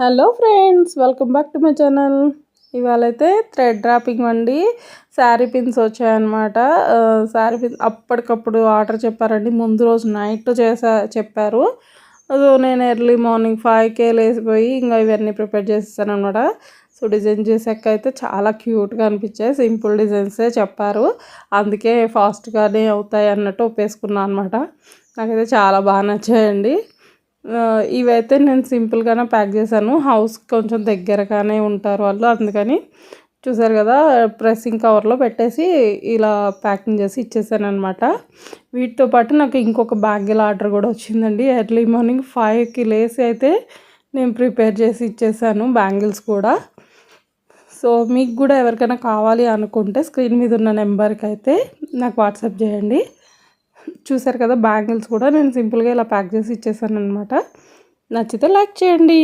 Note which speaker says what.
Speaker 1: Hello friends, welcome back to my channel. ఇవాళైతే thread dropping అండి. Sari pins వచ్చాయన్నమాట. Sari pins అప్పటికప్పుడు ఆర్డర్ చెప్పారండి. ముందు రోజు నైట్ చెప్పారు. నేను ఎర్లీ మార్నింగ్ 5కే లేసిపోయి ఇంకా ఇవన్నీ ప్రిపేర్ చేసేసాను అనమాట. సో డిజైన్ చేసాక అయితే చాలా క్యూట్గా అనిపించాయి. సింపుల్ డిజైన్సే చెప్పారు, అందుకే ఫాస్ట్గానే అవుతాయి అన్నట్టు ఒప్పేసుకున్నాను అనమాట. నాకైతే చాలా బాగా నచ్చాయండి. ఇవైతే నేను సింపుల్గానే ప్యాక్ చేశాను. హౌస్ కొంచెం దగ్గరగానే ఉంటారు వాళ్ళు, అందుకని చూసారు కదా ప్రెస్సింగ్ కవర్లో పెట్టేసి ఇలా ప్యాకింగ్ చేసి ఇచ్చేసాను అనమాట. వీటితో పాటు నాకు ఇంకొక బ్యాగిల్ ఆర్డర్ కూడా వచ్చిందండి. ఎర్లీ మార్నింగ్ 5కి లేసి అయితే నేను ప్రిపేర్ చేసి ఇచ్చేసాను బ్యాంగిల్స్ కూడా. సో మీకు కూడా ఎవరికైనా కావాలి అనుకుంటే స్క్రీన్ మీద ఉన్న నెంబర్కి అయితే నాకు వాట్సాప్ చేయండి. చూసారు కదా బ్యాంగిల్స్ కూడా నేను సింపుల్గా ఇలా ప్యాక్ చేసి ఇచ్చేసాను అనమాట. నచ్చితే లైక్ చేయండి.